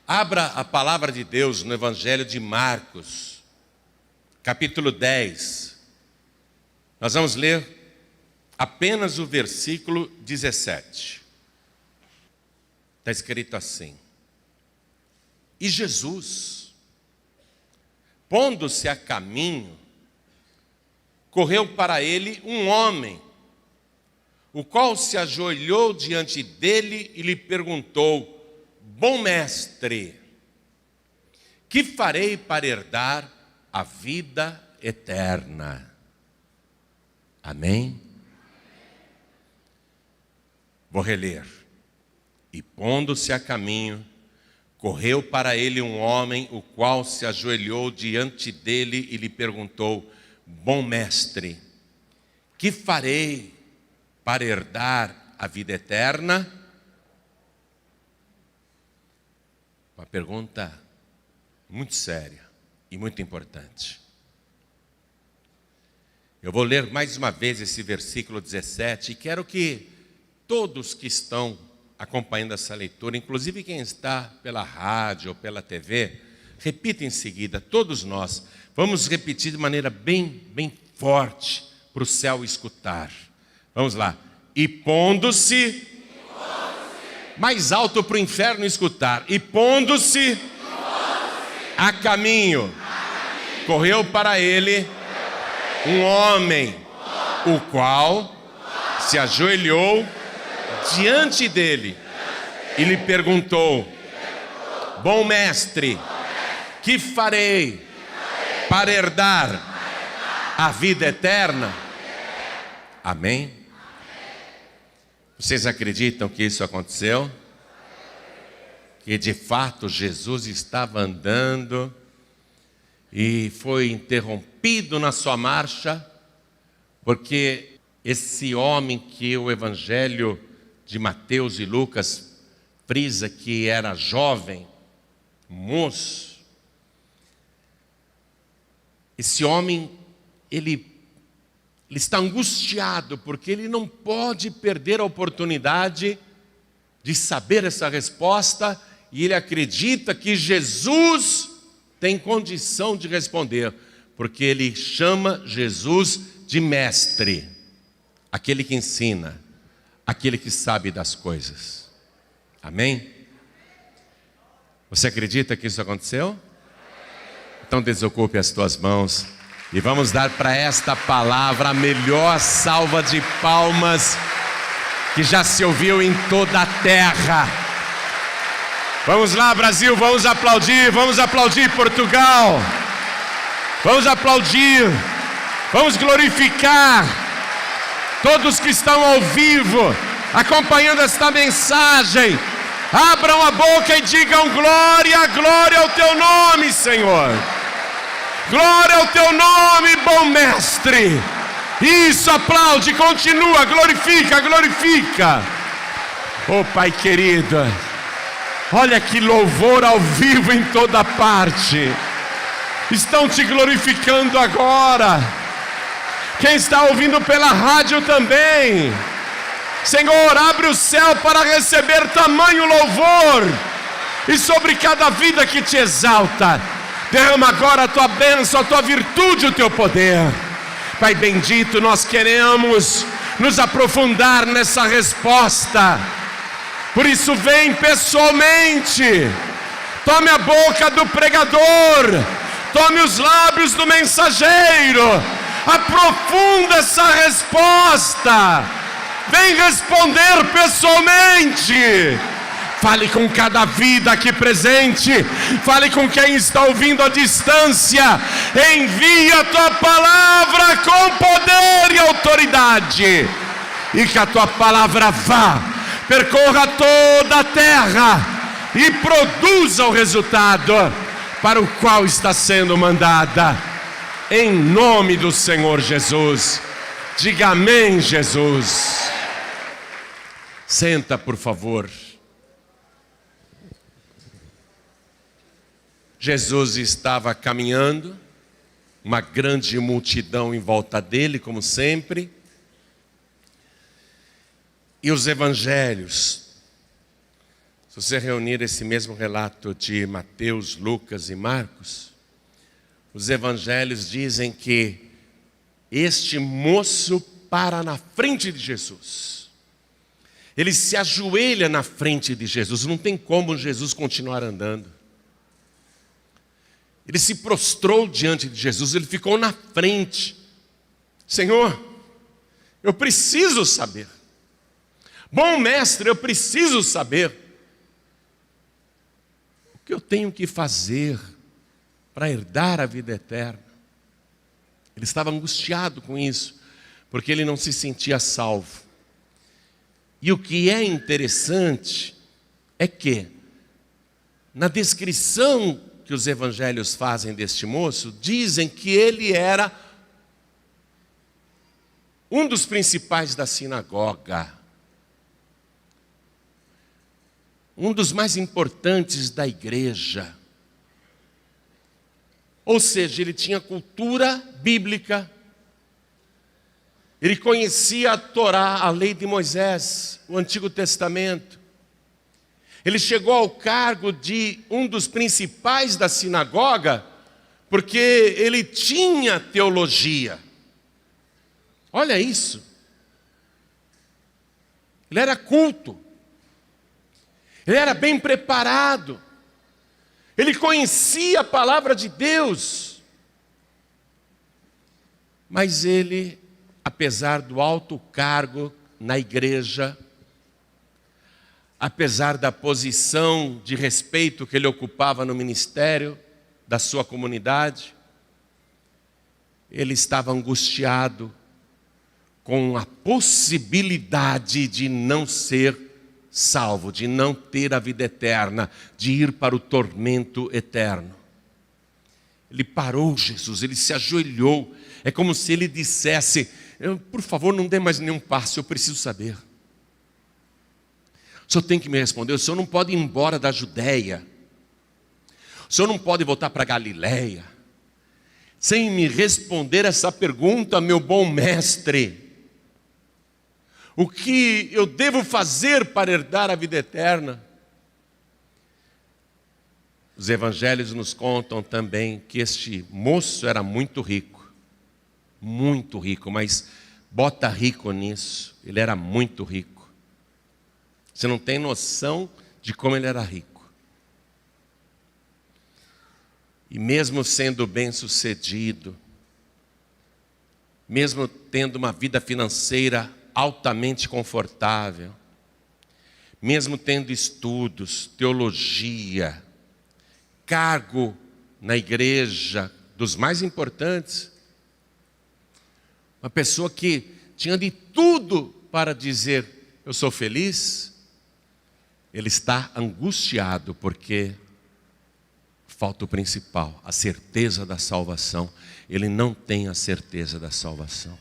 Abra a palavra de Deus no Evangelho de Marcos, capítulo 10. Nós vamos ler apenas o versículo 17. Está escrito assim: E Jesus, pondo-se a caminho, correu para ele um homem, o qual se ajoelhou diante dele e lhe perguntou: Bom mestre, que farei para herdar a vida eterna? Amém? Vou reler. E pondo-se a caminho, correu para ele um homem, o qual se ajoelhou diante dele e lhe perguntou: Bom mestre, que farei para herdar a vida eterna? Uma pergunta muito séria e muito importante. Eu vou ler mais uma vez esse versículo 17 e quero que todos que estão acompanhando essa leitura, inclusive quem está pela rádio ou pela TV, repita em seguida, todos nós. Vamos repetir de maneira bem forte para o céu escutar. Vamos lá. E pondo-se, mais alto para o inferno escutar. E pondo-se a caminho, correu para ele um homem, o qual se ajoelhou diante dele e lhe perguntou: Bom mestre, que farei para herdar a vida eterna? Amém? Vocês acreditam que isso aconteceu? Que de fato Jesus estava andando e foi interrompido na sua marcha, porque esse homem que o Evangelho de Mateus e Lucas frisa que era jovem, moço, esse homem, ele está angustiado, porque ele não pode perder a oportunidade de saber essa resposta, e ele acredita que Jesus tem condição de responder, porque ele chama Jesus de mestre, aquele que ensina, aquele que sabe das coisas. Amém? Você acredita que isso aconteceu? Então desocupe as tuas mãos e vamos dar para esta palavra a melhor salva de palmas que já se ouviu em toda a terra. Vamos lá, Brasil, vamos aplaudir Portugal, vamos aplaudir, vamos glorificar todos que estão ao vivo, acompanhando esta mensagem. Abram a boca e digam: glória, glória ao teu nome, Senhor. Glória ao teu nome, bom mestre. Isso, aplaude, continua, glorifica. Oh Pai querido, olha que louvor ao vivo em toda parte. Estão te glorificando agora. Quem está ouvindo pela rádio também. Senhor, abre o céu para receber tamanho louvor. E sobre cada vida que te exalta, derrama agora a tua bênção, a tua virtude, o teu poder. Pai bendito, nós queremos nos aprofundar nessa resposta. Por isso vem pessoalmente. Tome a boca do pregador, tome os lábios do mensageiro. Aprofunda essa resposta. Vem responder pessoalmente. Fale com cada vida aqui presente. Fale com quem está ouvindo à distância. Envia a tua palavra com poder e autoridade. E que a tua palavra vá, percorra toda a terra e produza o resultado para o qual está sendo mandada. Em nome do Senhor Jesus. Diga amém, Jesus. Senta, por favor. Jesus estava caminhando, uma grande multidão em volta dele, como sempre. E os evangelhos Se você reunir esse mesmo relato de Mateus, Lucas e Marcos, os evangelhos dizem que este moço para na frente de Jesus. Ele se ajoelha na frente de Jesus. Não tem como Jesus continuar andando. Ele se prostrou diante de Jesus, ele ficou na frente. Senhor, eu preciso saber. Bom mestre, eu preciso saber. O que eu tenho que fazer para herdar a vida eterna? Ele estava angustiado com isso, porque ele não se sentia salvo. E o que é interessante é que, na descrição que os evangelhos fazem deste moço, dizem que ele era um dos principais da sinagoga, um dos mais importantes da igreja. Ou seja, ele tinha cultura bíblica, ele conhecia a Torá, a lei de Moisés, o Antigo Testamento. Ele chegou ao cargo de um dos principais da sinagoga, porque ele tinha teologia. Olha isso. Ele era culto. Ele era bem preparado. Ele conhecia a palavra de Deus. Mas ele, apesar do alto cargo na igreja, apesar da posição de respeito que ele ocupava no ministério da sua comunidade, ele estava angustiado com a possibilidade de não ser salvo, de não ter a vida eterna, de ir para o tormento eterno. Ele parou Jesus, ele se ajoelhou. É como se ele dissesse: por favor, não dê mais nenhum passo, eu preciso saber. O senhor tem que me responder. O senhor não pode ir embora da Judéia. O senhor não pode voltar para Galiléia sem me responder essa pergunta, meu bom mestre. O que eu devo fazer para herdar a vida eterna? Os evangelhos nos contam também que este moço era muito rico, mas bota rico nisso, ele era muito rico. Você não tem noção de como ele era rico. E mesmo sendo bem-sucedido, mesmo tendo uma vida financeira altamente confortável, mesmo tendo estudos, teologia, cargo na igreja dos mais importantes, uma pessoa que tinha de tudo para dizer: eu sou feliz, ele está angustiado porque falta o principal, a certeza da salvação. Ele não tem a certeza da salvação.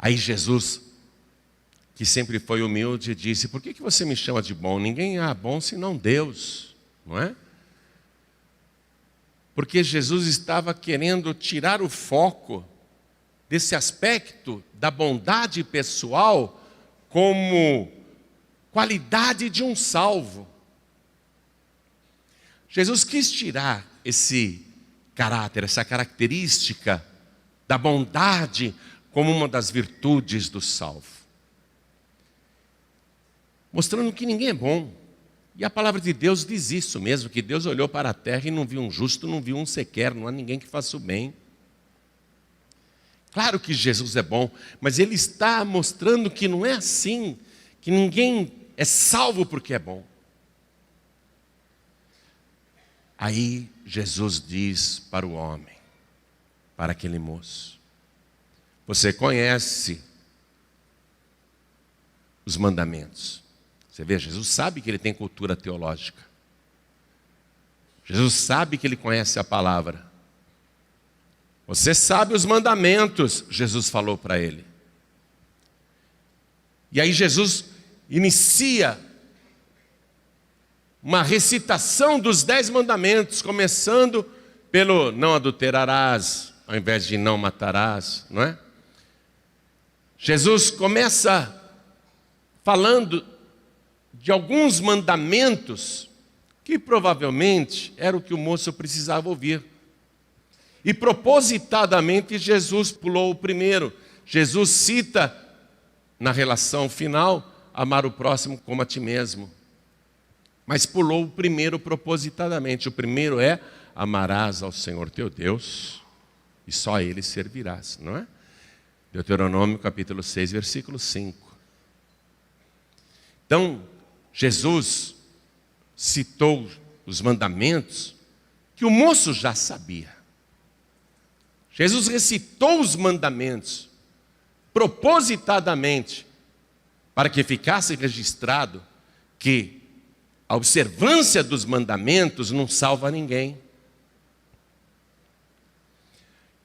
Aí Jesus, que sempre foi humilde, disse: por que você me chama de bom? Ninguém é bom senão Deus, não é? Porque Jesus estava querendo tirar o foco desse aspecto da bondade pessoal como qualidade de um salvo. Jesus quis tirar esse caráter, essa característica da bondade como uma das virtudes do salvo, mostrando que ninguém é bom. E a palavra de Deus diz isso mesmo, que Deus olhou para a terra e não viu um justo, não viu um sequer, não há ninguém que faça o bem. Claro que Jesus é bom, mas ele está mostrando que não é assim, que ninguém é salvo porque é bom. Aí Jesus diz para o homem, para aquele moço: você conhece os mandamentos. Você vê, Jesus sabe que ele tem cultura teológica. Jesus sabe que ele conhece a palavra. Você sabe os mandamentos, Jesus falou para ele. E aí Jesus inicia uma recitação dos 10 mandamentos, começando pelo não adulterarás, ao invés de não matarás, não é? Jesus começa falando de alguns mandamentos que provavelmente era o que o moço precisava ouvir. E propositadamente Jesus pulou o primeiro. Jesus cita na relação final, amar o próximo como a ti mesmo. Mas pulou o primeiro propositadamente. O primeiro é, amarás ao Senhor teu Deus e só a Ele servirás, não é? Deuteronômio capítulo 6, versículo 5. Então, Jesus citou os mandamentos que o moço já sabia. Jesus recitou os mandamentos propositadamente para que ficasse registrado que a observância dos mandamentos não salva ninguém.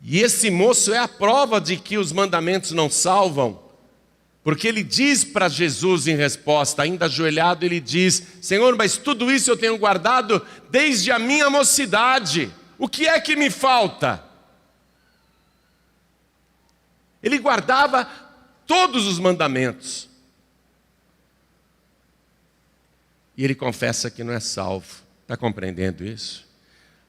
E esse moço é a prova de que os mandamentos não salvam, porque ele diz para Jesus em resposta, ainda ajoelhado, ele diz: Senhor, mas tudo isso eu tenho guardado desde a minha mocidade, o que é que me falta? Ele guardava todos os mandamentos. E ele confessa que não é salvo. Está compreendendo isso?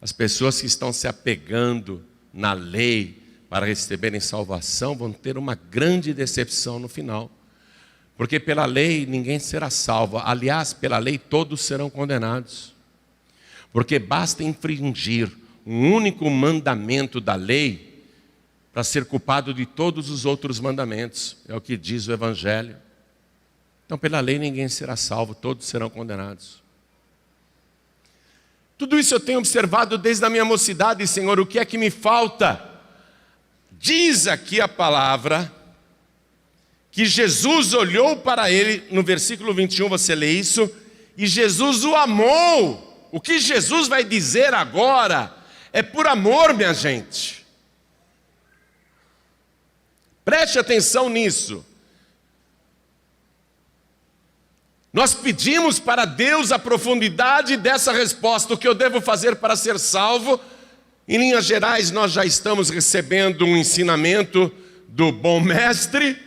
As pessoas que estão se apegando na lei para receberem salvação vão ter uma grande decepção no final. Porque pela lei ninguém será salvo. Aliás, pela lei todos serão condenados. Porque basta infringir um único mandamento da lei para ser culpado de todos os outros mandamentos. É o que diz o Evangelho. Então, pela lei ninguém será salvo, todos serão condenados. Tudo isso eu tenho observado desde a minha mocidade, Senhor, o que é que me falta? Diz aqui a palavra que Jesus olhou para ele, no versículo 21 você lê isso, e Jesus o amou. O que Jesus vai dizer agora é por amor, minha gente. Preste atenção nisso. Nós pedimos para Deus a profundidade dessa resposta, o que eu devo fazer para ser salvo. Em linhas gerais, nós já estamos recebendo um ensinamento do bom mestre,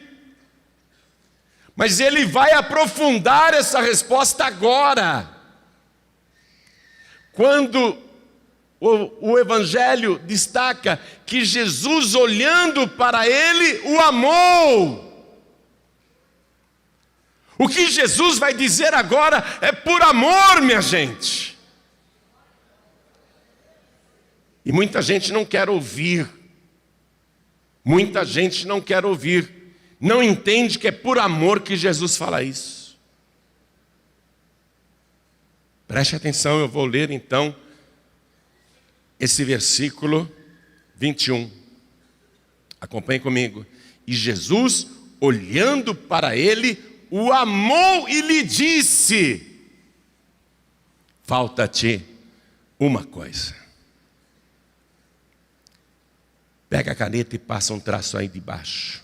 mas ele vai aprofundar essa resposta agora. Quando o Evangelho destaca que Jesus, olhando para ele, o amou. O que Jesus vai dizer agora é por amor, minha gente. E muita gente não quer ouvir. Muita gente não quer ouvir. Não entende que é por amor que Jesus fala isso. Preste atenção, eu vou ler então esse versículo 21. Acompanhe comigo. E Jesus, olhando para ele, o amou e lhe disse: falta-te uma coisa. Pega a caneta e passa um traço aí de baixo.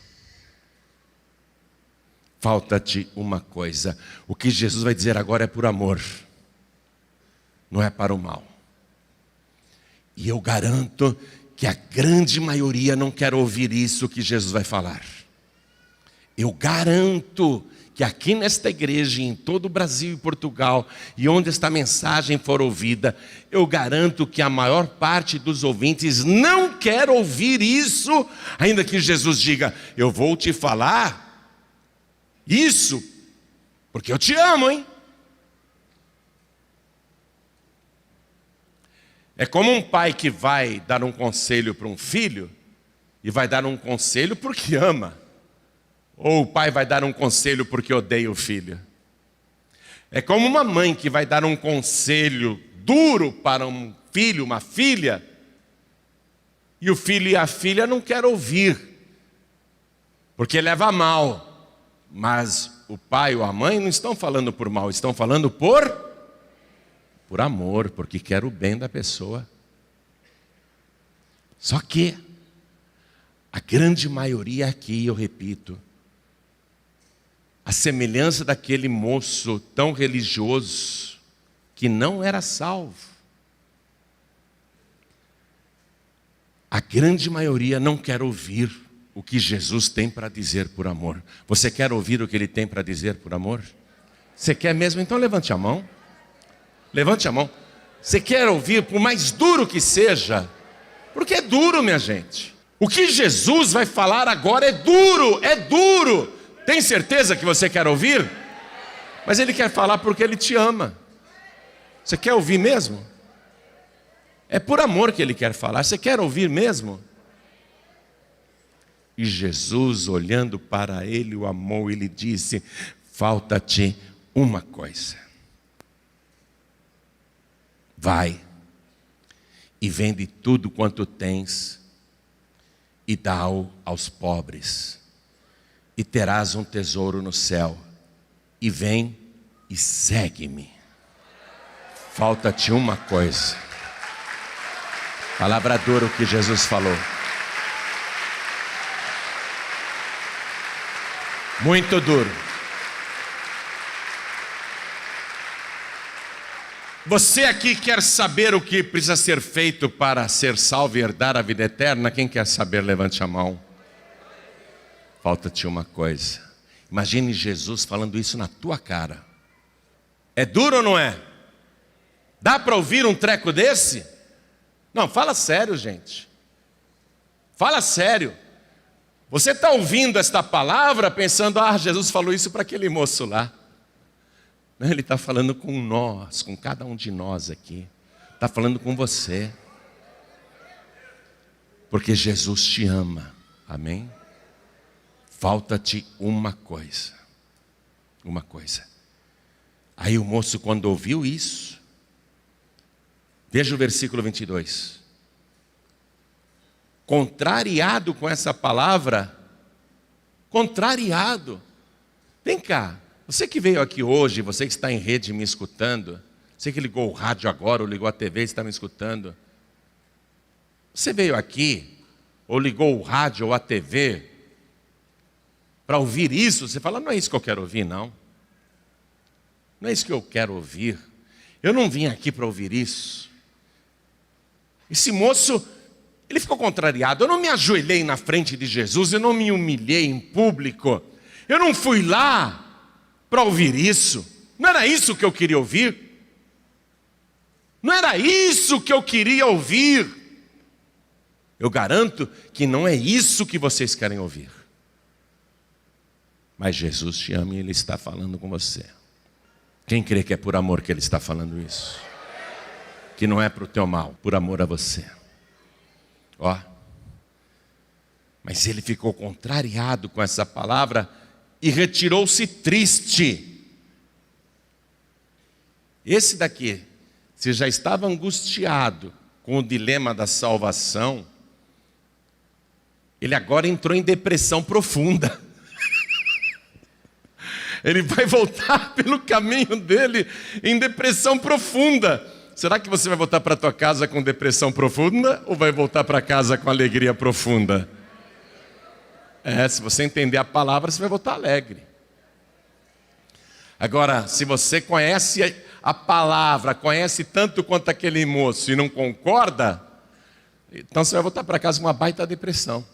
Falta-te uma coisa. O que Jesus vai dizer agora é por amor, não é para o mal. E eu garanto que a grande maioria não quer ouvir isso que Jesus vai falar. Eu garanto que aqui nesta igreja, em todo o Brasil e Portugal, e onde esta mensagem for ouvida, eu garanto que a maior parte dos ouvintes não quer ouvir isso, ainda que Jesus diga: eu vou te falar isso, porque eu te amo, hein? É como um pai que vai dar um conselho para um filho, e vai dar um conselho porque ama. Ou o pai vai dar um conselho porque odeia o filho. É como uma mãe que vai dar um conselho duro para um filho, uma filha, e o filho e a filha não querem ouvir, porque leva a mal. Mas o pai ou a mãe não estão falando por mal, estão falando por amor, porque quer o bem da pessoa. Só que a grande maioria aqui, eu repito, a semelhança daquele moço tão religioso que não era salvo, a grande maioria não quer ouvir o que Jesus tem para dizer por amor. Você quer ouvir o que Ele tem para dizer por amor? Você quer mesmo? Então levante a mão. Levante a mão. Você quer ouvir, por mais duro que seja? Porque é duro, minha gente. O que Jesus vai falar agora é duro, é duro. Tem certeza que você quer ouvir? Mas Ele quer falar porque Ele te ama. Você quer ouvir mesmo? É por amor que Ele quer falar. Você quer ouvir mesmo? E Jesus, olhando para ele, o amou e lhe disse: falta-te uma coisa. Vai e vende tudo quanto tens e dá-o aos pobres, e terás um tesouro no céu. E vem e segue-me. Falta-te uma coisa. Palavra dura o que Jesus falou. Muito duro. Você aqui quer saber o que precisa ser feito para ser salvo e herdar a vida eterna? Quem quer saber, levante a mão. Falta-te uma coisa. Imagine Jesus falando isso na tua cara. É duro ou não é? Dá para ouvir um treco desse? Não, fala sério, gente. Fala sério. Você está ouvindo esta palavra pensando: Jesus falou isso para aquele moço lá. Não, Ele está falando com nós, com cada um de nós aqui. Está falando com você. Porque Jesus te ama. Amém? Falta-te uma coisa. Uma coisa. Aí o moço, quando ouviu isso, veja o versículo 22. Contrariado com essa palavra, contrariado. Vem cá, você que veio aqui hoje, você que está em rede me escutando, você que ligou o rádio agora ou ligou a TV e está me escutando, você veio aqui ou ligou o rádio ou a TV para ouvir isso? Você fala: não é isso que eu quero ouvir, não. Não é isso que eu quero ouvir. Eu não vim aqui para ouvir isso. Esse moço, ele ficou contrariado. Eu não me ajoelhei na frente de Jesus, eu não me humilhei em público, eu não fui lá para ouvir isso. Não era isso que eu queria ouvir. Não era isso que eu queria ouvir. Eu garanto que não é isso que vocês querem ouvir. Mas Jesus te ama e Ele está falando com você. Quem crê que é por amor que Ele está falando isso? Que não é para o teu mal, por amor a você. Ó, mas ele ficou contrariado com essa palavra e retirou-se triste. Esse daqui, se já estava angustiado com o dilema da salvação, ele agora entrou em depressão profunda. Ele vai voltar pelo caminho dele em depressão profunda. Será que você vai voltar para a tua casa com depressão profunda ou vai voltar para casa com alegria profunda? Se você entender a palavra, você vai voltar alegre. Agora, se você conhece a palavra, conhece tanto quanto aquele moço e não concorda, então você vai voltar para casa com uma baita depressão.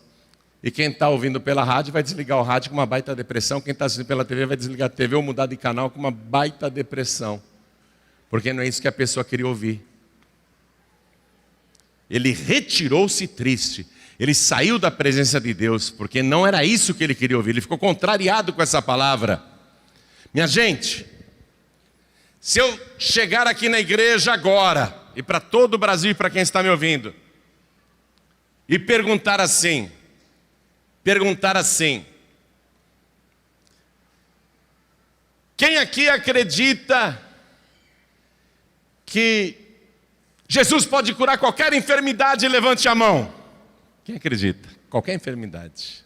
E quem está ouvindo pela rádio vai desligar o rádio com uma baita depressão. Quem está assistindo pela TV vai desligar a TV ou mudar de canal com uma baita depressão. Porque não é isso que a pessoa queria ouvir. Ele retirou-se triste. Ele saiu da presença de Deus, porque não era isso que ele queria ouvir. Ele ficou contrariado com essa palavra. Minha gente, se eu chegar aqui na igreja agora, e para todo o Brasil e para quem está me ouvindo, e perguntar assim, quem aqui acredita que Jesus pode curar qualquer enfermidade? Levante a mão. Quem acredita? Qualquer enfermidade.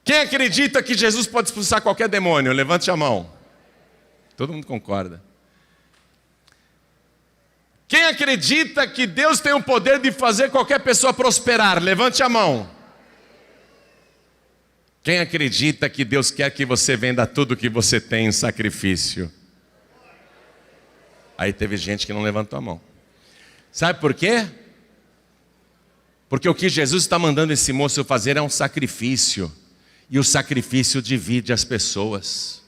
Quem acredita que Jesus pode expulsar qualquer demônio? Levante a mão. Todo mundo concorda. Quem acredita que Deus tem o poder de fazer qualquer pessoa prosperar? Levante a mão. Quem acredita que Deus quer que você venda tudo que você tem em sacrifício? Aí teve gente que não levantou a mão. Sabe por quê? Porque o que Jesus está mandando esse moço fazer é um sacrifício. E o sacrifício divide as pessoas.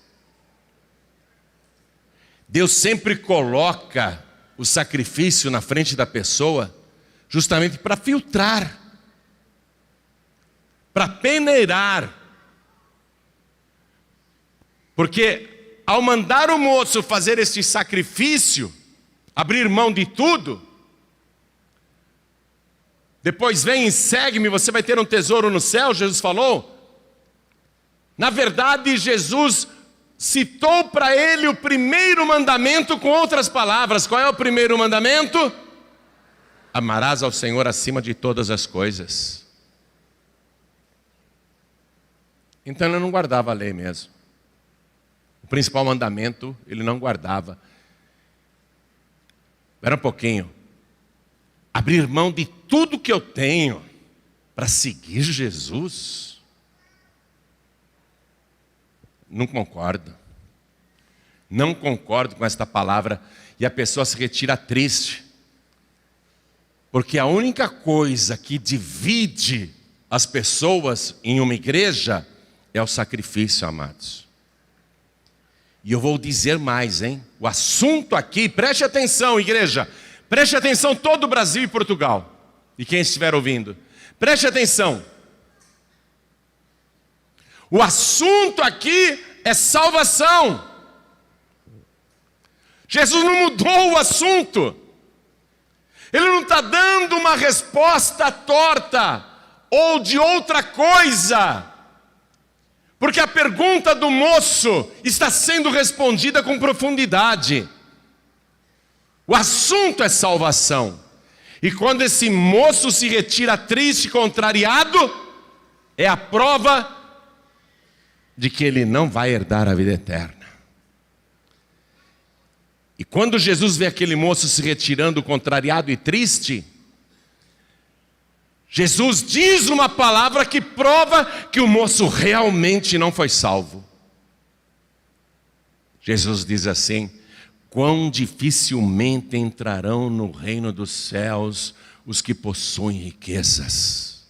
Deus sempre coloca o sacrifício na frente da pessoa justamente para filtrar, para peneirar. Porque ao mandar o moço fazer este sacrifício, abrir mão de tudo, depois vem e segue-me, você vai ter um tesouro no céu, Jesus falou. Na verdade, Jesus citou para ele o primeiro mandamento com outras palavras. Qual é o primeiro mandamento? Amarás ao Senhor acima de todas as coisas. Então ele não guardava a lei mesmo. O principal mandamento ele não guardava. Espera um pouquinho. Abrir mão de tudo que eu tenho para seguir Jesus? Não concordo. Não concordo com esta palavra. E a pessoa se retira triste. Porque a única coisa que divide as pessoas em uma igreja é o sacrifício, amados. E eu vou dizer mais, hein? O assunto aqui, preste atenção, igreja. Preste atenção todo o Brasil e Portugal. E quem estiver ouvindo. Preste atenção. O assunto aqui é salvação. Jesus não mudou o assunto. Ele não está dando uma resposta torta ou de outra coisa. Porque a pergunta do moço está sendo respondida com profundidade. O assunto é salvação. E quando esse moço se retira triste, contrariado, é a prova de que ele não vai herdar a vida eterna. E quando Jesus vê aquele moço se retirando, contrariado e triste, Jesus diz uma palavra que prova que o moço realmente não foi salvo. Jesus diz assim: quão dificilmente entrarão no reino dos céus os que possuem riquezas.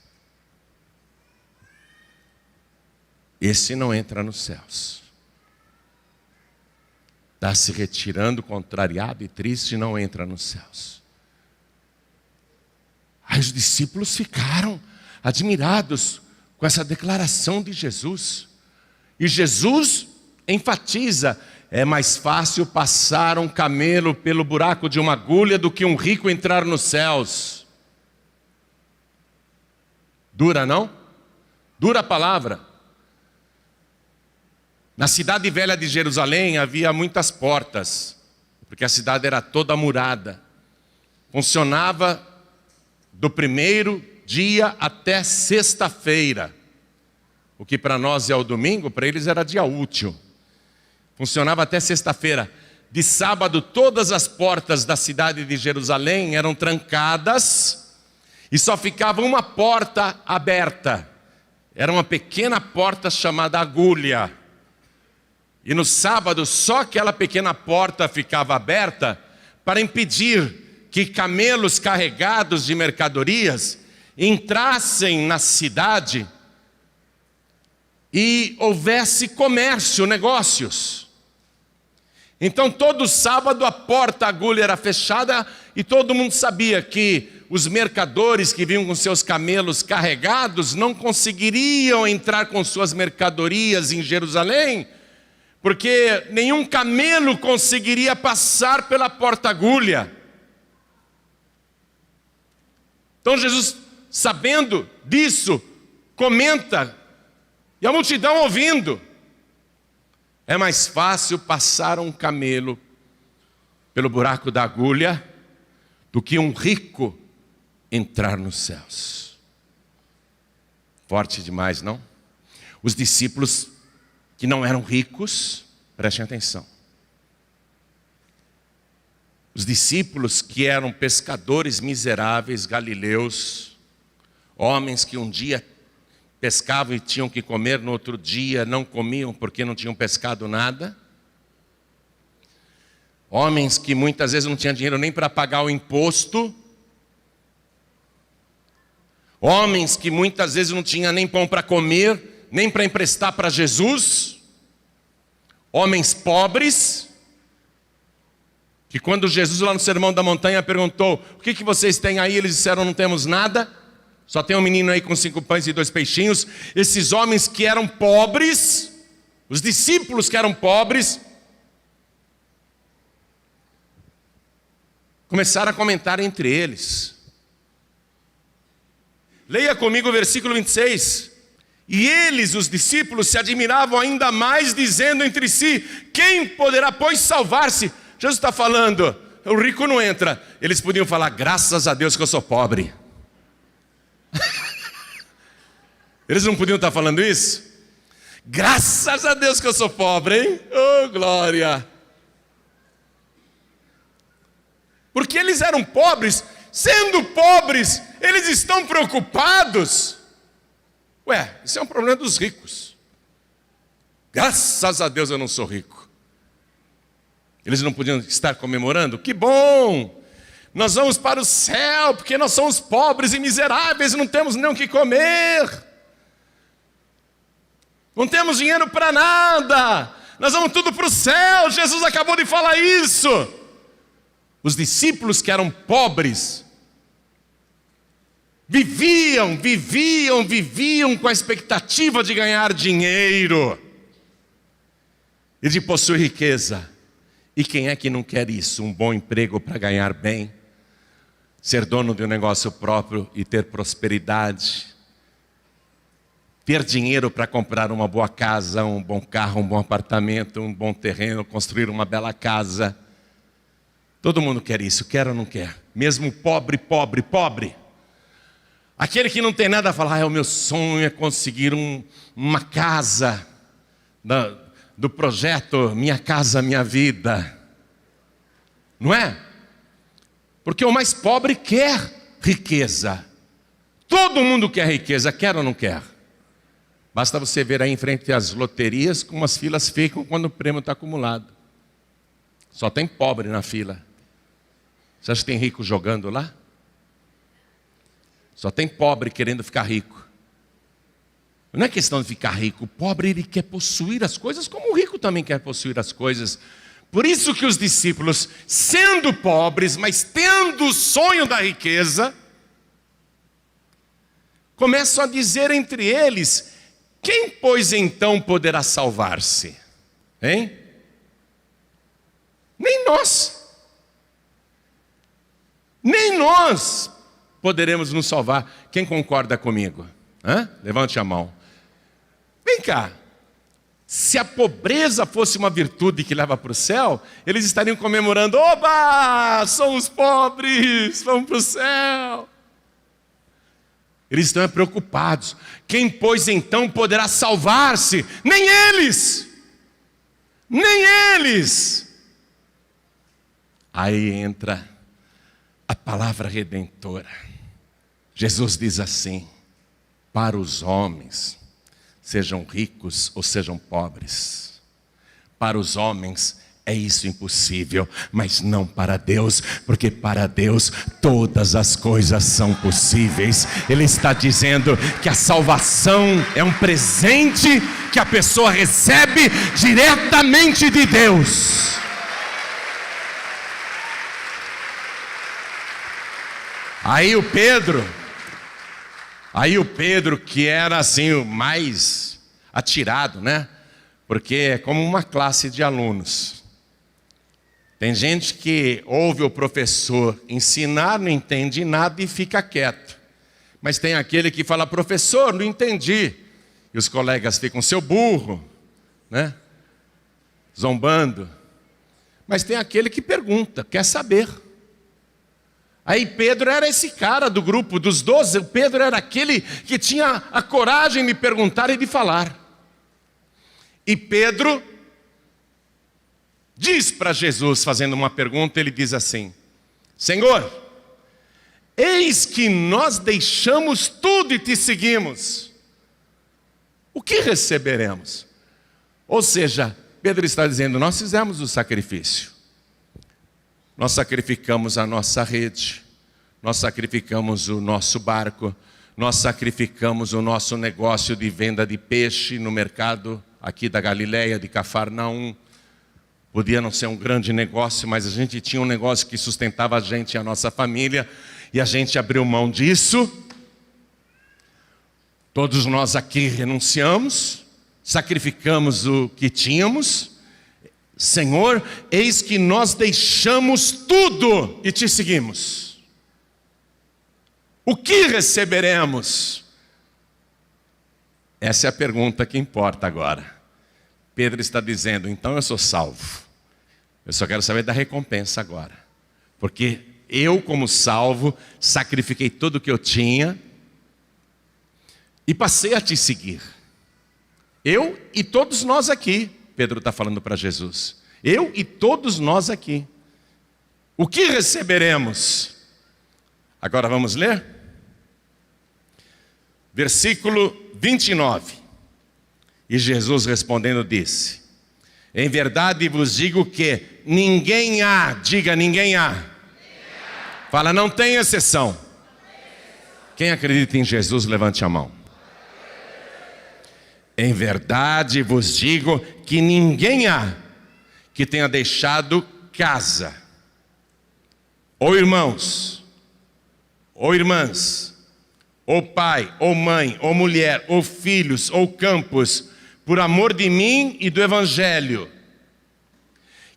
Esse não entra nos céus. Está se retirando, contrariado e triste, não entra nos céus. Aí os discípulos ficaram admirados com essa declaração de Jesus. E Jesus enfatiza: é mais fácil passar um camelo pelo buraco de uma agulha do que um rico entrar nos céus. Dura, não? Dura a palavra. Na cidade velha de Jerusalém havia muitas portas, porque a cidade era toda murada. Funcionava do primeiro dia até sexta-feira. O que para nós é o domingo, para eles era dia útil. Funcionava até sexta-feira. De sábado, todas as portas da cidade de Jerusalém eram trancadas e só ficava uma porta aberta. Era uma pequena porta chamada agulha. E no sábado, só aquela pequena porta ficava aberta para impedir que camelos carregados de mercadorias entrassem na cidade e houvesse comércio, negócios. Então todo sábado a porta agulha era fechada e todo mundo sabia que os mercadores que vinham com seus camelos carregados não conseguiriam entrar com suas mercadorias em Jerusalém, porque nenhum camelo conseguiria passar pela porta agulha. Então Jesus, sabendo disso, comenta, e a multidão ouvindo: é mais fácil passar um camelo pelo buraco da agulha do que um rico entrar nos céus. Forte demais, não? Os discípulos que não eram ricos, prestem atenção. Os discípulos que eram pescadores miseráveis, galileus, homens que um dia pescavam e tinham que comer, no outro dia não comiam porque não tinham pescado nada. Homens que muitas vezes não tinham dinheiro nem para pagar o imposto. Homens que muitas vezes não tinham nem pão para comer, nem para emprestar para Jesus. Homens pobres, que quando Jesus lá no Sermão da Montanha perguntou: o que vocês têm aí? Eles disseram: não temos nada, só tem um menino aí com 5 pães e 2 peixinhos. Esses homens que eram pobres, os discípulos que eram pobres, começaram a comentar entre eles. Leia comigo o versículo 26. E eles, os discípulos, se admiravam ainda mais, dizendo entre si: quem poderá, pois, salvar-se? Jesus está falando, o rico não entra. Eles podiam falar: graças a Deus que eu sou pobre. Eles não podiam estar falando isso? Graças a Deus que eu sou pobre, hein? Oh, glória! Porque eles eram pobres. Sendo pobres, eles estão preocupados. Ué, isso é um problema dos ricos. Graças a Deus eu não sou rico. Eles não podiam estar comemorando? Que bom! Nós vamos para o céu, porque nós somos pobres e miseráveis, não temos nem o que comer. Não temos dinheiro para nada. Nós vamos tudo para o céu. Jesus acabou de falar isso. Os discípulos que eram pobres viviam com a expectativa de ganhar dinheiro e de possuir riqueza. E quem é que não quer isso? Um bom emprego para ganhar bem, ser dono de um negócio próprio e ter prosperidade, ter dinheiro para comprar uma boa casa, um bom carro, um bom apartamento, um bom terreno, construir uma bela casa. Todo mundo quer isso, quer ou não quer? Mesmo pobre. Aquele que não tem nada fala: o meu sonho é conseguir uma casa do projeto Minha Casa Minha Vida. Não é? Porque o mais pobre quer riqueza. Todo mundo quer riqueza, quer ou não quer? Basta você ver aí em frente às loterias como as filas ficam quando o prêmio está acumulado. Só tem pobre na fila. Você acha que tem rico jogando lá? Só tem pobre querendo ficar rico. Não é questão de ficar rico. O pobre, ele quer possuir as coisas como o rico também quer possuir as coisas. Por isso que os discípulos, sendo pobres, mas tendo o sonho da riqueza, começam a dizer entre eles: quem, pois, então poderá salvar-se? Hein? Nem nós poderemos nos salvar. Quem concorda comigo? Levante a mão. Vem cá. Se a pobreza fosse uma virtude que leva para o céu, eles estariam comemorando: oba, somos pobres, vamos para o céu. Eles estão preocupados. Quem, pois, então poderá salvar-se? Nem eles. Aí entra a palavra redentora. Jesus diz assim: para os homens, sejam ricos ou sejam pobres, para os homens é isso impossível, mas não para Deus, porque para Deus todas as coisas são possíveis. Ele está dizendo que a salvação é um presente que a pessoa recebe diretamente de Deus. Aí o Pedro, que era assim o mais atirado, né? Porque é como uma classe de alunos. Tem gente que ouve o professor ensinar, não entende nada e fica quieto. Mas tem aquele que fala: professor, não entendi. E os colegas ficam: seu burro, né? Zombando. Mas tem aquele que pergunta, quer saber. Aí Pedro era esse cara do grupo dos 12, o Pedro era aquele que tinha a coragem de perguntar e de falar. E Pedro diz para Jesus, fazendo uma pergunta, ele diz assim: Senhor, eis que nós deixamos tudo e te seguimos. O que receberemos? Ou seja, Pedro está dizendo: nós fizemos o sacrifício. Nós sacrificamos a nossa rede, nós sacrificamos o nosso barco, nós sacrificamos o nosso negócio de venda de peixe no mercado aqui da Galileia, de Cafarnaum. Podia não ser um grande negócio, mas a gente tinha um negócio que sustentava a gente e a nossa família, e a gente abriu mão disso. Todos nós aqui renunciamos, sacrificamos o que tínhamos. Senhor, eis que nós deixamos tudo e te seguimos. O que receberemos? Essa é a pergunta que importa agora. Pedro está dizendo, então eu sou salvo. Eu só quero saber da recompensa agora. Porque eu, como salvo, sacrifiquei tudo o que eu tinha e passei a te seguir. Eu e todos nós aqui, Pedro está falando para Jesus. Eu e todos nós aqui. O que receberemos? Agora vamos ler? Versículo 29. E Jesus respondendo disse: em verdade vos digo que ninguém há, diga ninguém há. Fala, não tem exceção. Quem acredita em Jesus, levante a mão. Em verdade vos digo que ninguém há que tenha deixado casa, ou irmãos, ou irmãs, ou pai, ou mãe, ou mulher, ou filhos, ou campos, por amor de mim e do Evangelho,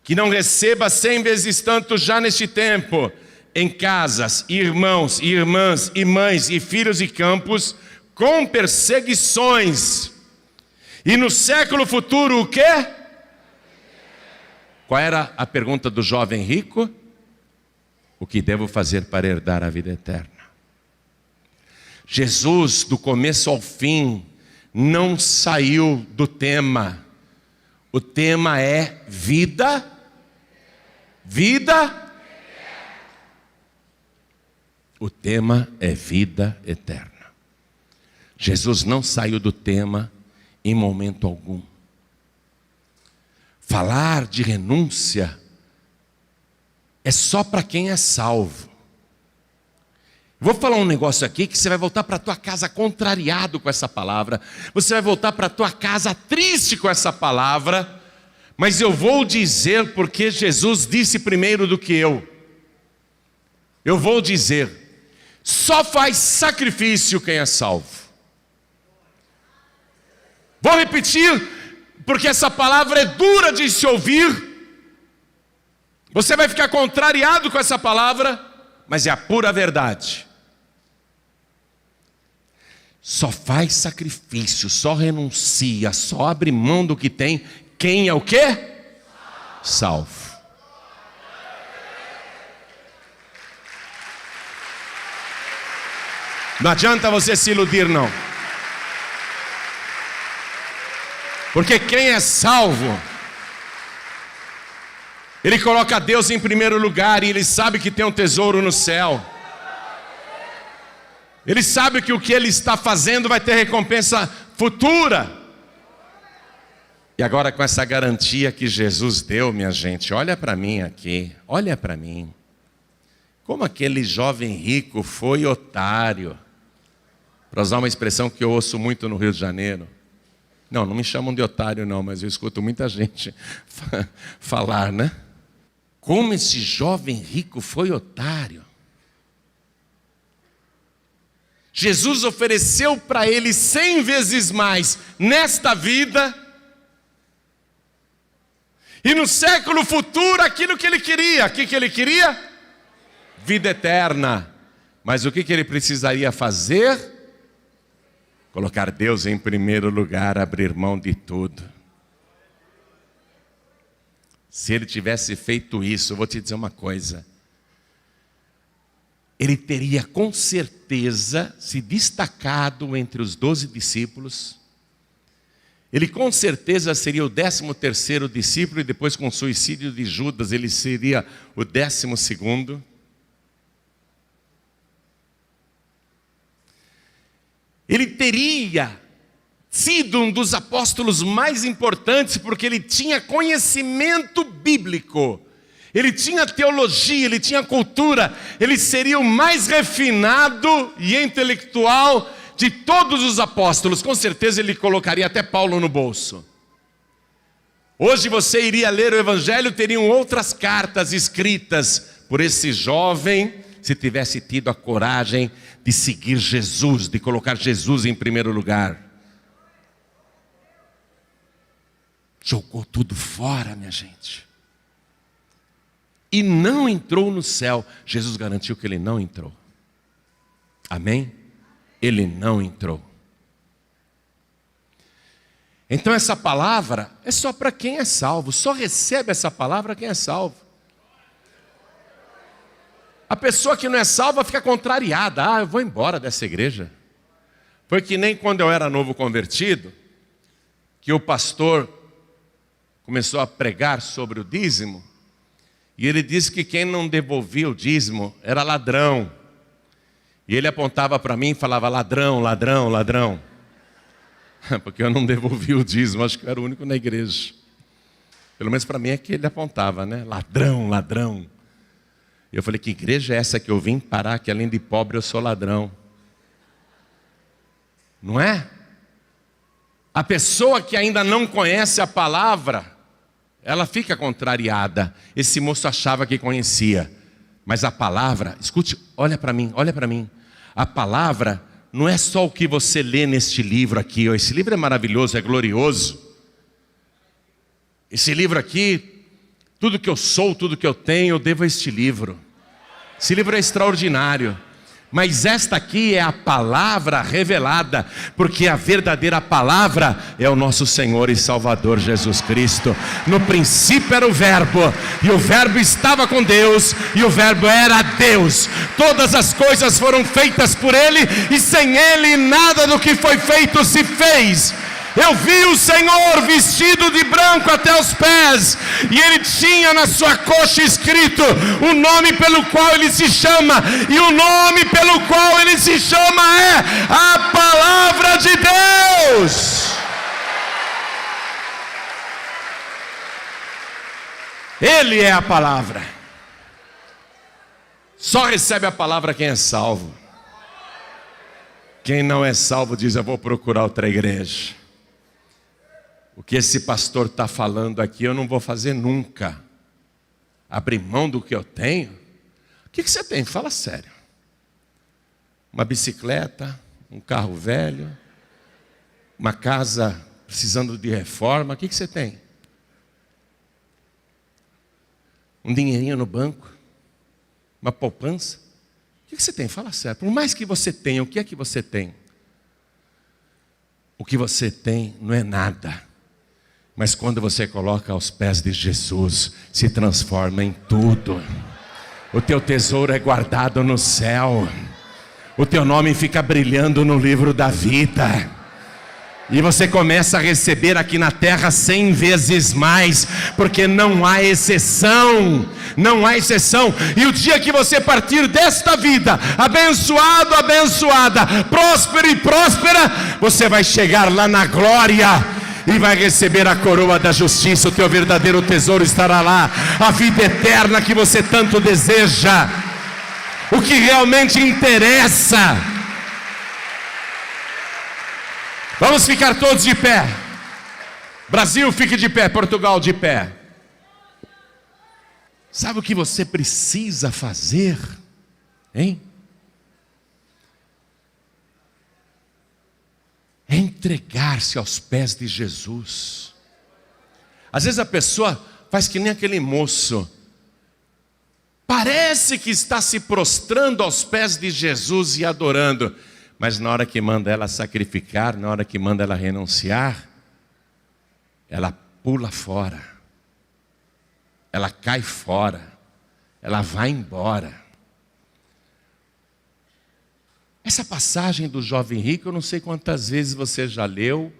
que não receba 100 vezes tanto já neste tempo, em casas, irmãos, e irmãs, e mães, e filhos e campos, com perseguições. E no século futuro o quê? Qual era a pergunta do jovem rico? O que devo fazer para herdar a vida eterna? Jesus, do começo ao fim, não saiu do tema. O tema é vida. Vida. O tema é vida eterna. Jesus não saiu do tema em momento algum. Falar de renúncia é só para quem é salvo. Vou falar um negócio aqui que você vai voltar para a tua casa contrariado com essa palavra. Você vai voltar para a tua casa triste com essa palavra. Mas eu vou dizer porque Jesus disse primeiro do que eu. Eu vou dizer, só faz sacrifício quem é salvo. Vou repetir, porque essa palavra é dura de se ouvir. Você vai ficar contrariado com essa palavra, mas é a pura verdade. Só faz sacrifício, só renuncia, só abre mão do que tem. Quem é o quê? Salvo. Não adianta você se iludir, não. Porque quem é salvo, ele coloca Deus em primeiro lugar e ele sabe que tem um tesouro no céu. Ele sabe que o que ele está fazendo vai ter recompensa futura. E agora com essa garantia que Jesus deu, minha gente, olha para mim aqui, olha para mim. Como aquele jovem rico foi otário. Para usar uma expressão que eu ouço muito no Rio de Janeiro. Não me chamam de otário não, mas eu escuto muita gente falar, né? Como esse jovem rico foi otário. Jesus ofereceu para ele 100 vezes mais nesta vida. E no século futuro aquilo que ele queria. O que ele queria? Vida eterna. Mas o que ele precisaria fazer? Colocar Deus em primeiro lugar, abrir mão de tudo. Se ele tivesse feito isso, eu vou te dizer uma coisa. Ele teria com certeza se destacado entre os 12 discípulos. Ele com certeza seria o 13º discípulo e depois com o suicídio de Judas ele seria o 12º. Ele teria sido um dos apóstolos mais importantes porque ele tinha conhecimento bíblico. ele tinha teologia, ele tinha cultura, ele seria o mais refinado e intelectual de todos os apóstolos. Com certeza ele colocaria até Paulo no bolso. Hoje você iria ler o Evangelho, teriam outras cartas escritas por esse jovem, se tivesse tido a coragem de seguir Jesus, de colocar Jesus em primeiro lugar. Jogou tudo fora, minha gente. E não entrou no céu. Jesus garantiu que ele não entrou. Amém? Ele não entrou. Então essa palavra é só para quem é salvo. Só recebe essa palavra quem é salvo. A pessoa que não é salva fica contrariada. Eu vou embora dessa igreja. Foi que nem quando eu era novo convertido, que o pastor começou a pregar sobre o dízimo, e ele disse que quem não devolvia o dízimo era ladrão. E ele apontava para mim e falava: ladrão, ladrão, ladrão. Porque eu não devolvia o dízimo, acho que eu era o único na igreja. Pelo menos para mim é que ele apontava, né? Ladrão, ladrão. E eu falei: que igreja é essa que eu vim parar, que além de pobre eu sou ladrão? Não é? A pessoa que ainda não conhece a palavra, ela fica contrariada. Esse moço achava que conhecia, mas a palavra, escute, olha para mim, olha para mim. A palavra não é só o que você lê neste livro aqui. Esse livro é maravilhoso, é glorioso. Esse livro aqui, tudo que eu sou, tudo que eu tenho, eu devo a este livro. Esse livro é extraordinário. Mas esta aqui é a palavra revelada, porque a verdadeira palavra é o nosso Senhor e Salvador Jesus Cristo. No princípio era o Verbo, e o Verbo estava com Deus, e o Verbo era Deus. Todas as coisas foram feitas por Ele, e sem Ele nada do que foi feito se fez. Eu vi o Senhor vestido de branco até os pés, e Ele tinha na sua coxa escrito o nome pelo qual Ele se chama, e o nome pelo qual Ele se chama é a Palavra de Deus. Ele é a palavra. Só recebe a palavra quem é salvo. Quem não é salvo diz: eu vou procurar outra igreja. O que esse pastor está falando aqui eu não vou fazer nunca. Abrir mão do que eu tenho? O que você tem? Fala sério. Uma bicicleta, um carro velho, uma casa precisando de reforma. O que você tem? Um dinheirinho no banco? Uma poupança? O que você tem? Fala sério. Por mais que você tenha, o que é que você tem? O que você tem não é nada. Mas quando você coloca aos pés de Jesus, se transforma em tudo. O teu tesouro é guardado no céu. O teu nome fica brilhando no livro da vida. E você começa a receber aqui na terra 100 vezes mais, porque não há exceção. Não há exceção. E o dia que você partir desta vida, abençoado, abençoada, próspero e próspera, você vai chegar lá na glória e vai receber a coroa da justiça. O teu verdadeiro tesouro estará lá, a vida eterna que você tanto deseja, o que realmente interessa. Vamos ficar todos de pé. Brasil, fique de pé. Portugal, de pé. Sabe o que você precisa fazer, hein? É entregar-se aos pés de Jesus. Às vezes a pessoa faz que nem aquele moço. Parece que está se prostrando aos pés de Jesus e adorando. Mas na hora que manda ela sacrificar, na hora que manda ela renunciar, ela pula fora. Ela cai fora. Ela vai embora. Essa passagem do jovem rico, eu não sei quantas vezes você já leu,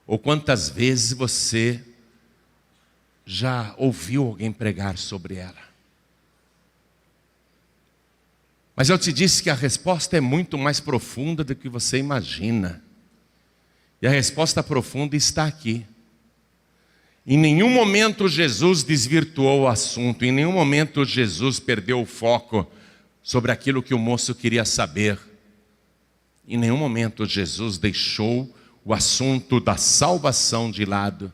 ou quantas vezes você já ouviu alguém pregar sobre ela. Mas eu te disse que a resposta é muito mais profunda do que você imagina. E a resposta profunda está aqui. Em nenhum momento Jesus desvirtuou o assunto, em nenhum momento Jesus perdeu o foco sobre aquilo que o moço queria saber. Em nenhum momento Jesus deixou o assunto da salvação de lado,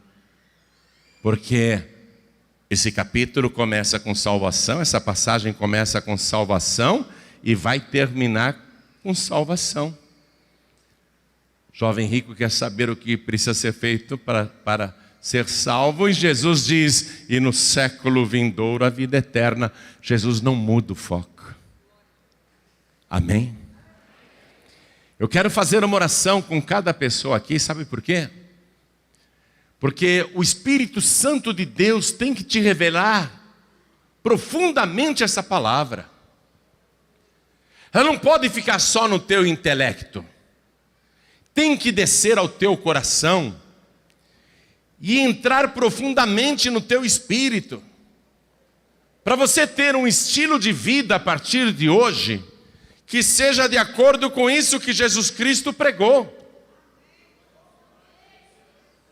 porque esse capítulo começa com salvação, essa passagem começa com salvação e vai terminar com salvação. O jovem rico quer saber o que precisa ser feito para ser salvo, e Jesus diz, e no século vindouro a vida eterna. Jesus não muda o foco. Amém? Eu quero fazer uma oração com cada pessoa aqui, sabe por quê? Porque o Espírito Santo de Deus tem que te revelar profundamente essa palavra. Ela não pode ficar só no teu intelecto. Tem que descer ao teu coração e entrar profundamente no teu espírito, para você ter um estilo de vida a partir de hoje, que seja de acordo com isso que Jesus Cristo pregou.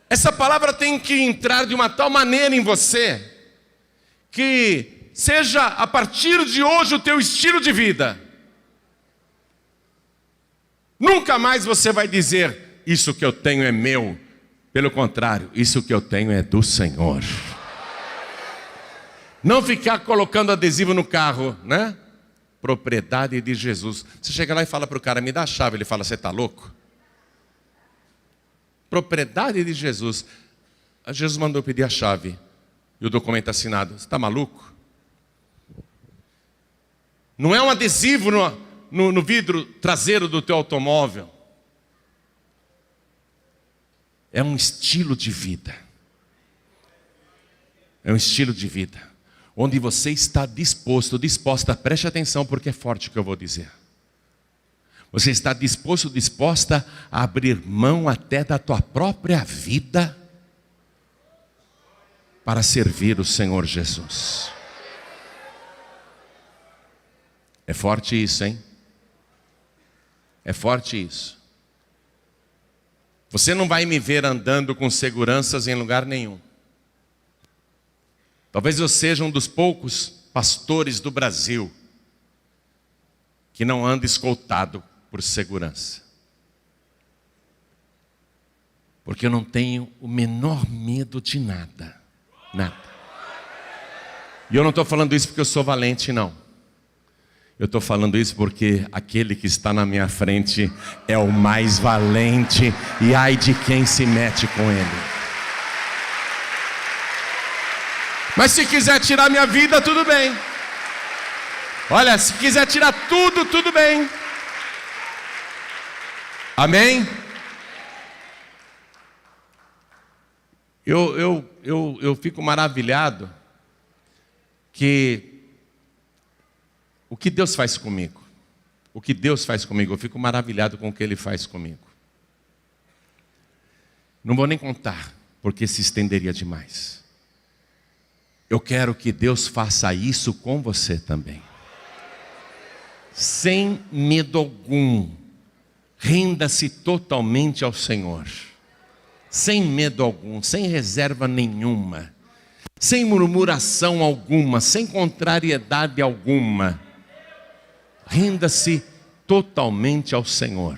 Essa palavra tem que entrar de uma tal maneira em você, que seja a partir de hoje o teu estilo de vida. Nunca mais você vai dizer, isso que eu tenho é meu. Pelo contrário, isso que eu tenho é do Senhor. Não ficar colocando adesivo no carro, né? Propriedade de Jesus. Você chega lá e fala para o cara, me dá a chave. Ele fala, você está louco? Propriedade de Jesus. Jesus mandou pedir a chave e o documento assinado. Você está maluco? Não é um adesivo no vidro traseiro do teu automóvel. É um estilo de vida. É um estilo de vida, onde você está disposta, preste atenção porque é forte o que eu vou dizer. Você está disposta a abrir mão até da tua própria vida para servir o Senhor Jesus. É forte isso, hein? É forte isso. Você não vai me ver andando com seguranças em lugar nenhum. Talvez eu seja um dos poucos pastores do Brasil que não anda escoltado por segurança. Porque eu não tenho o menor medo de nada. Nada. E eu não estou falando isso porque eu sou valente, não. Eu estou falando isso porque aquele que está na minha frente é o mais valente, e ai de quem se mete com ele. Mas se quiser tirar minha vida, tudo bem. Olha, se quiser tirar tudo, tudo bem. Amém? Eu fico maravilhado que o que Deus faz comigo, eu fico maravilhado com o que Ele faz comigo. Não vou nem contar, porque se estenderia demais. Eu quero que Deus faça isso com você também. Sem medo algum, renda-se totalmente ao Senhor. Sem medo algum, sem reserva nenhuma, sem murmuração alguma, sem contrariedade alguma. Renda-se totalmente ao Senhor.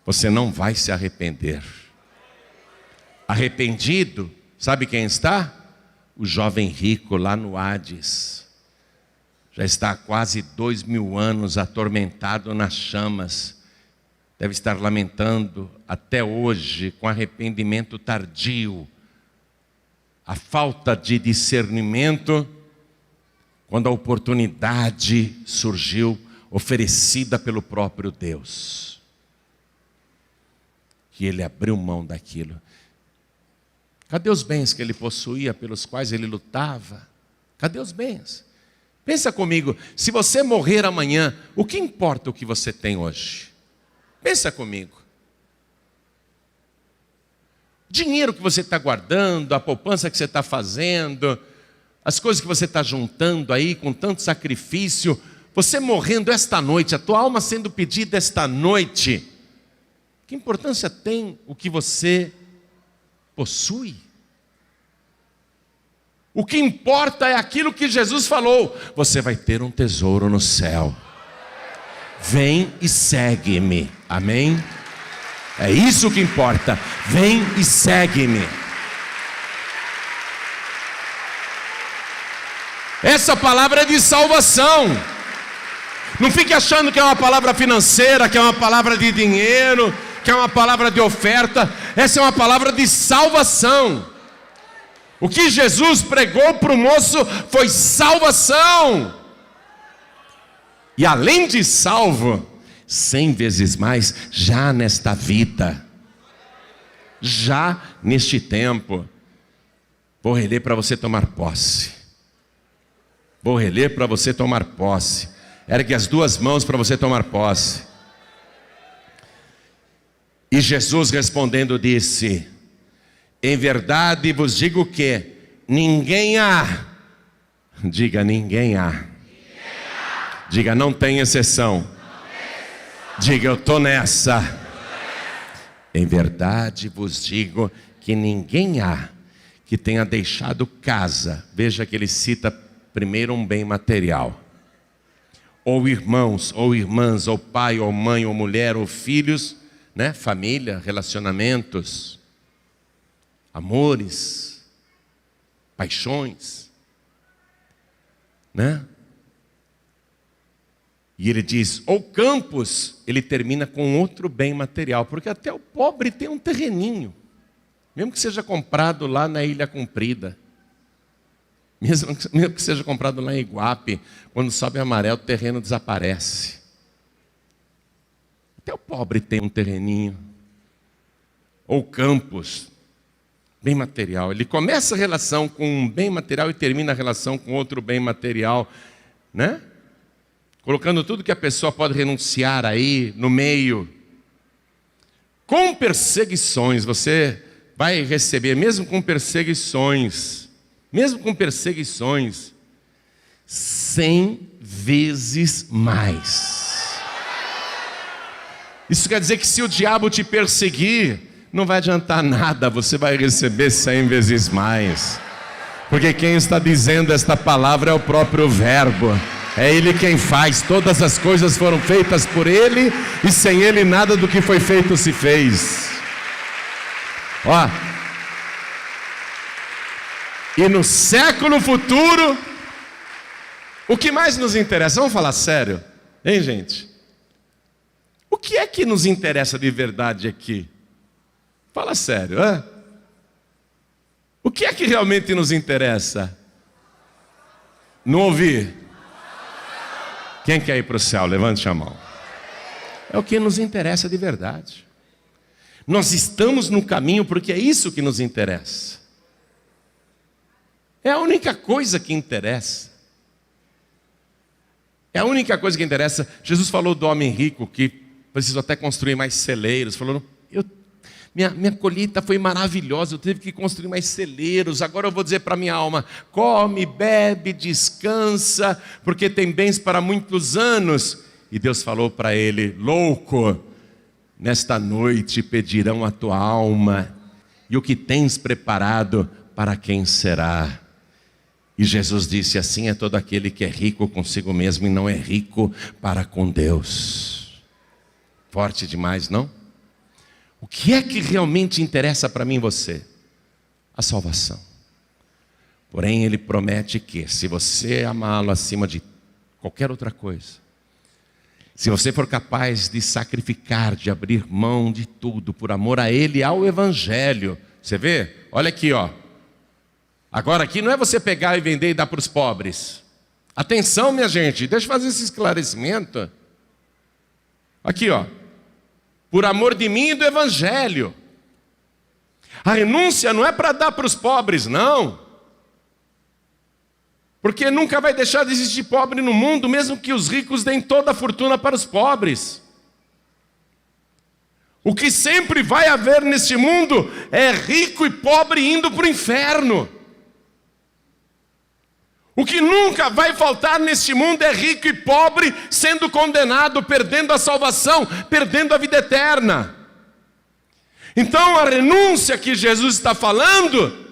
Você não vai se arrepender. Arrependido, sabe quem está? O jovem rico lá no Hades. Já está há quase 2000 anos atormentado nas chamas. Deve estar lamentando até hoje, com arrependimento tardio, a falta de discernimento, quando a oportunidade surgiu, oferecida pelo próprio Deus, que ele abriu mão daquilo. Cadê os bens que ele possuía, pelos quais ele lutava? Cadê os bens? Pensa comigo, se você morrer amanhã, o que importa o que você tem hoje? Pensa comigo. Dinheiro que você está guardando, a poupança que você está fazendo, as coisas que você está juntando aí com tanto sacrifício, você morrendo esta noite, a tua alma sendo pedida esta noite, que importância tem o que você possui? O que importa é aquilo que Jesus falou: você vai ter um tesouro no céu. Vem e segue-me. Amém? É isso que importa. Vem e segue-me. Essa palavra é de salvação. Não fique achando que é uma palavra financeira, que é uma palavra de dinheiro, que é uma palavra de oferta. Essa é uma palavra de salvação. O que Jesus pregou para o moço foi salvação. E além de salvo, 100 vezes mais, já nesta vida, já neste tempo. Vou reler para você tomar posse. Vou reler para você tomar posse. Ergue as duas mãos para você tomar posse. E Jesus respondendo disse: em verdade vos digo que ninguém há. Diga, ninguém há. Diga, não tem exceção. Diga, eu estou nessa. Em verdade vos digo que ninguém há que tenha deixado casa. Veja que ele cita primeiro um bem material. Ou irmãos, ou irmãs, ou pai, ou mãe, ou mulher, ou filhos, né? Família, relacionamentos, amores, paixões, né? E ele diz, ou campos, ele termina com outro bem material, porque até o pobre tem um terreninho, mesmo que seja comprado lá na Ilha Comprida, mesmo que seja comprado lá em Iguape, quando sobe a maré o terreno desaparece. Até o pobre tem um terreninho, ou campos, bem material. Ele começa a relação com um bem material e termina a relação com outro bem material, né? Colocando tudo que a pessoa pode renunciar aí no meio. Com perseguições, você vai receber, mesmo com perseguições, 100 vezes mais. Isso quer dizer que se o diabo te perseguir, não vai adiantar nada, você vai receber 100 vezes mais. Porque quem está dizendo esta palavra é o próprio Verbo. É Ele quem faz, todas as coisas foram feitas por Ele, e sem Ele nada do que foi feito se fez. Ó, e no século futuro, o que mais nos interessa? Vamos falar sério, hein, gente? O que é que nos interessa de verdade aqui? Fala sério, hein? O que é que realmente nos interessa? Não ouvi. Quem quer ir para o céu? Levante a mão. É o que nos interessa de verdade. Nós estamos no caminho porque é isso que nos interessa. É a única coisa que interessa. É a única coisa que interessa. Jesus falou do homem rico que precisou até construir mais celeiros. Falou, minha colheita foi maravilhosa, eu tive que construir mais celeiros. Agora eu vou dizer para minha alma, come, bebe, descansa, porque tem bens para muitos anos. E Deus falou para ele, louco, nesta noite pedirão a tua alma, e o que tens preparado, para quem será? E Jesus disse, assim é todo aquele que é rico consigo mesmo e não é rico para com Deus. Forte demais, não? O que é que realmente interessa para mim e você? A salvação. Porém, Ele promete que, se você amá-lo acima de qualquer outra coisa, se você for capaz de sacrificar, de abrir mão de tudo, por amor a Ele e ao Evangelho, você vê? Olha aqui, ó. Agora aqui não é você pegar e vender e dar para os pobres. Atenção, minha gente, deixa eu fazer esse esclarecimento. Aqui, ó. Por amor de mim e do Evangelho. A renúncia não é para dar para os pobres, não. Porque nunca vai deixar de existir pobre no mundo, mesmo que os ricos deem toda a fortuna para os pobres. O que sempre vai haver neste mundo é rico e pobre indo para o inferno. O que nunca vai faltar neste mundo é rico e pobre sendo condenado, perdendo a salvação, perdendo a vida eterna. Então a renúncia que Jesus está falando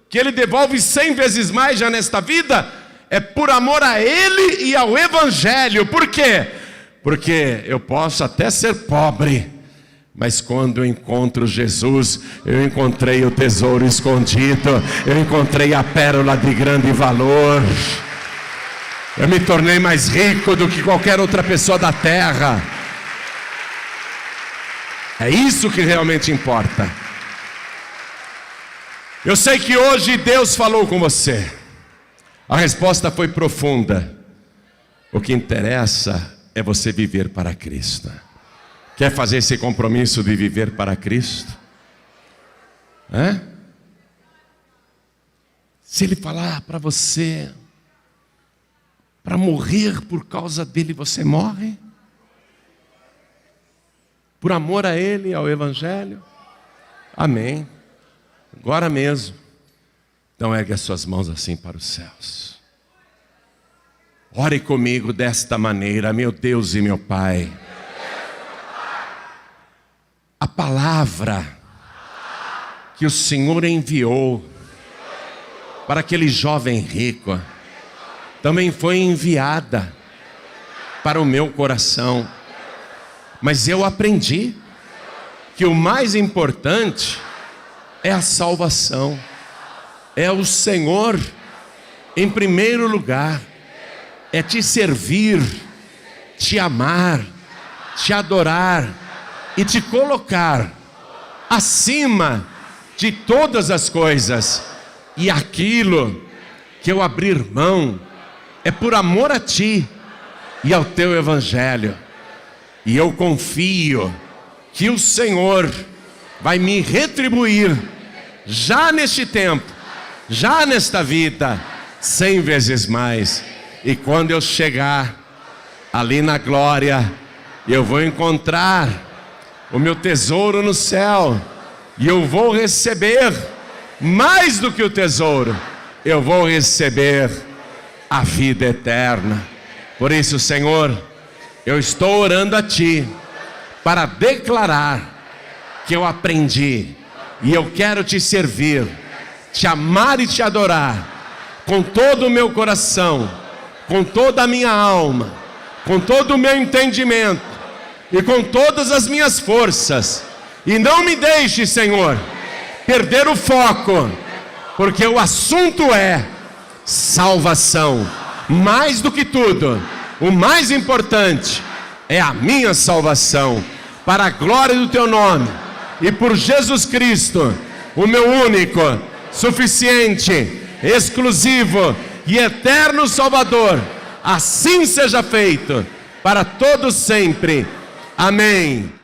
que Ele devolve 100 vezes mais já nesta vida, é por amor a Ele e ao Evangelho. Por quê? Porque eu posso até ser pobre, mas quando eu encontro Jesus, eu encontrei o tesouro escondido, eu encontrei a pérola de grande valor. Eu me tornei mais rico do que qualquer outra pessoa da terra. É isso que realmente importa. Eu sei que hoje Deus falou com você. A resposta foi profunda. O que interessa é você viver para Cristo. Quer fazer esse compromisso de viver para Cristo? Se Ele falar para você, para morrer por causa dele, você morre? Por amor a Ele, ao Evangelho? Amém. Agora mesmo. Então ergue as suas mãos assim para os céus. Ore comigo desta maneira, meu Deus e meu Pai. A palavra que o Senhor enviou para aquele jovem rico também foi enviada para o meu coração. Mas eu aprendi que o mais importante é a salvação. É o Senhor em primeiro lugar. É te servir, te amar, te adorar e te colocar acima de todas as coisas. E aquilo que eu abrir mão é por amor a Ti e ao Teu Evangelho. E eu confio que o Senhor vai me retribuir já neste tempo, já nesta vida, 100 vezes mais. E quando eu chegar ali na glória, eu vou encontrar o meu tesouro no céu, e eu vou receber mais do que o tesouro, eu vou receber a vida eterna. Por isso, Senhor, eu estou orando a Ti para declarar que eu aprendi e eu quero Te servir, Te amar e Te adorar com todo o meu coração, com toda a minha alma, com todo o meu entendimento e com todas as minhas forças. E não me deixe, Senhor, perder o foco, porque o assunto é salvação. Mais do que tudo, o mais importante é a minha salvação, para a glória do Teu nome e por Jesus Cristo, o meu único, suficiente, exclusivo e eterno Salvador. Assim seja feito para todos sempre. Amém.